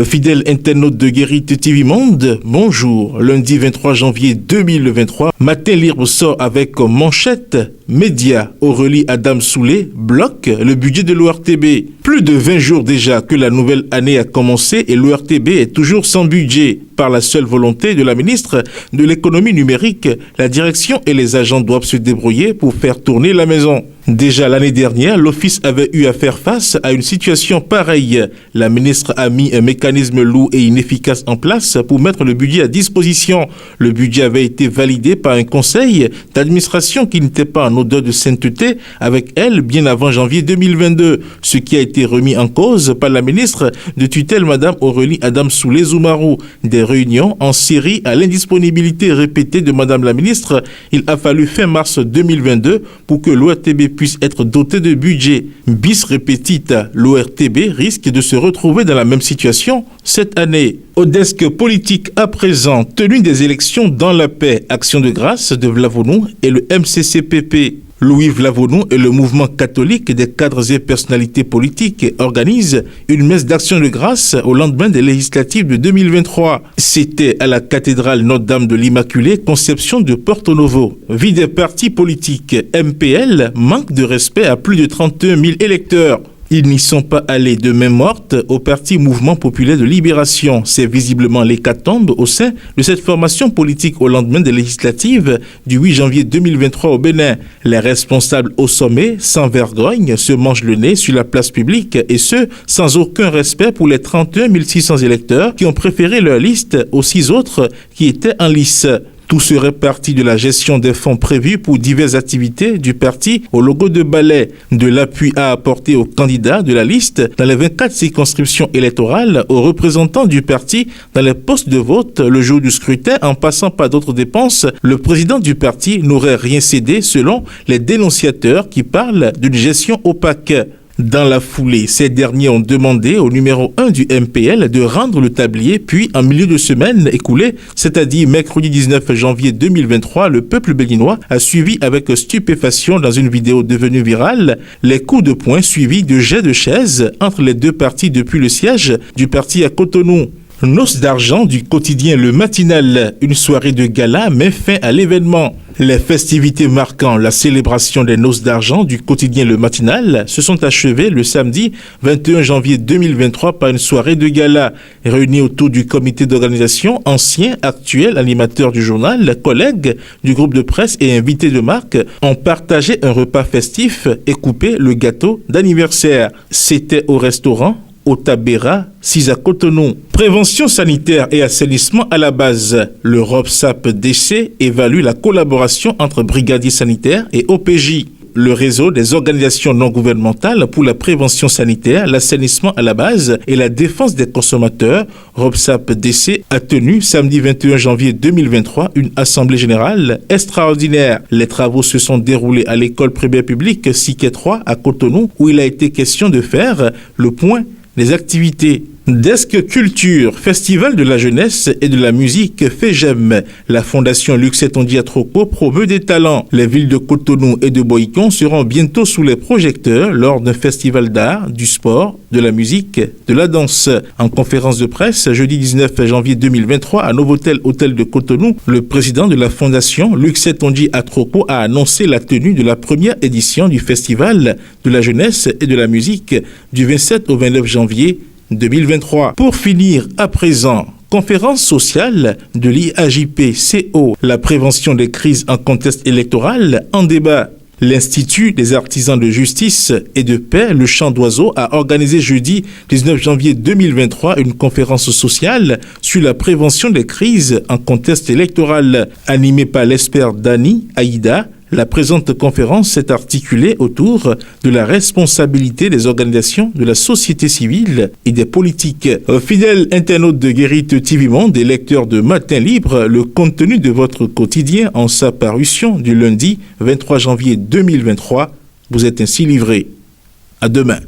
Fidèles internautes de Guérite TV Monde, bonjour. Lundi 23 janvier 2023, Matin Libre sort avec manchette Média. Aurélie Adam Soulé bloque le budget de l'ORTB. Plus de 20 jours déjà que la nouvelle année a commencé et l'ORTB est toujours sans budget. Par la seule volonté de la ministre de l'économie numérique, la direction et les agents doivent se débrouiller pour faire tourner la maison. Déjà l'année dernière, l'office avait eu à faire face à une situation pareille. La ministre a mis un mécanisme lourd et inefficace en place pour mettre le budget à disposition. Le budget avait été validé par un conseil d'administration qui n'était pas en odeur de sainteté avec elle bien avant janvier 2022, ce qui a été remis en cause par la ministre de tutelle Madame Aurélie Adam Soulé Zoumarou. Des réunions en série à l'indisponibilité répétée de Madame la ministre, il a fallu fin mars 2022 pour que l'ORTB puisse être doté de budget. Bis repetita, l'ORTB risque de se retrouver dans la même situation cette année. Au desk politique à présent, tenue des élections dans la paix, action de grâce de Vlavonou et le MCCPP. Louis Vlavonou et le mouvement catholique des cadres et personnalités politiques organisent une messe d'action de grâce au lendemain des législatives de 2023. C'était à la cathédrale Notre-Dame de l'Immaculée Conception de Porto Novo. Vie des partis politiques, MPL manque de respect à plus de 31 000 électeurs. Ils n'y sont pas allés de main morte au parti Mouvement Populaire de Libération. C'est visiblement l'hécatombe au sein de cette formation politique au lendemain des législatives du 8 janvier 2023 au Bénin. Les responsables au sommet, sans vergogne, se mangent le nez sur la place publique et ce, sans aucun respect pour les 31 600 électeurs qui ont préféré leur liste aux 6 autres qui étaient en lice. Tout serait parti de la gestion des fonds prévus pour diverses activités du parti au logo de balai, de l'appui à apporter aux candidats de la liste dans les 24 circonscriptions électorales, aux représentants du parti dans les postes de vote le jour du scrutin en passant par d'autres dépenses. Le président du parti n'aurait rien cédé selon les dénonciateurs qui parlent d'une gestion opaque. Dans la foulée, ces derniers ont demandé au numéro 1 du MPL de rendre le tablier, puis en milieu de semaine écoulée, c'est-à-dire mercredi 19 janvier 2023, le peuple béninois a suivi avec stupéfaction dans une vidéo devenue virale les coups de poing suivis de jets de chaises entre les deux partis depuis le siège du parti à Cotonou. Noces d'argent du quotidien Le Matinal, une soirée de gala met fin à l'événement. Les festivités marquant la célébration des noces d'argent du quotidien Le Matinal se sont achevées le samedi 21 janvier 2023 par une soirée de gala. Réunis autour du comité d'organisation, anciens, actuels animateurs du journal, collègues du groupe de presse et invités de marque ont partagé un repas festif et coupé le gâteau d'anniversaire. C'était au restaurant Otabera, 6 à Cotonou. Prévention sanitaire et assainissement à la base. Le ROPSAP-DC évalue la collaboration entre brigadiers sanitaires et OPJ. Le réseau des organisations non gouvernementales pour la prévention sanitaire, l'assainissement à la base et la défense des consommateurs, ROPSAP-DC, a tenu samedi 21 janvier 2023 une assemblée générale extraordinaire. Les travaux se sont déroulés à l'école primaire publique Siquet 3 à Cotonou où il a été question de faire le point des activités. Desk Culture, Festival de la jeunesse et de la musique FEJEM. La Fondation Luxet-Ondi Atroko promeut des talents. Les villes de Cotonou et de Boïcon seront bientôt sous les projecteurs lors d'un festival d'art, du sport, de la musique, de la danse. En conférence de presse, jeudi 19 janvier 2023 à Novotel Hôtel de Cotonou, le président de la Fondation Luxet-Ondi Atroko a annoncé la tenue de la première édition du Festival de la jeunesse et de la musique du 27 au 29 janvier 2023. Pour finir à présent, conférence sociale de l'IAJP-CO, la prévention des crises en contexte électoral en débat. L'Institut des artisans de justice et de paix, le Chant d'Oiseau, a organisé jeudi 19 janvier 2023 une conférence sociale sur la prévention des crises en contexte électoral. Animée par l'expert Dani Aïda, la présente conférence s'est articulée autour de la responsabilité des organisations de la société civile et des politiques. Fidèles internautes de Guérite TV Monde et lecteurs de Matin Libre, le contenu de votre quotidien en sa parution du lundi 23 janvier 2023 vous est ainsi livré. À demain.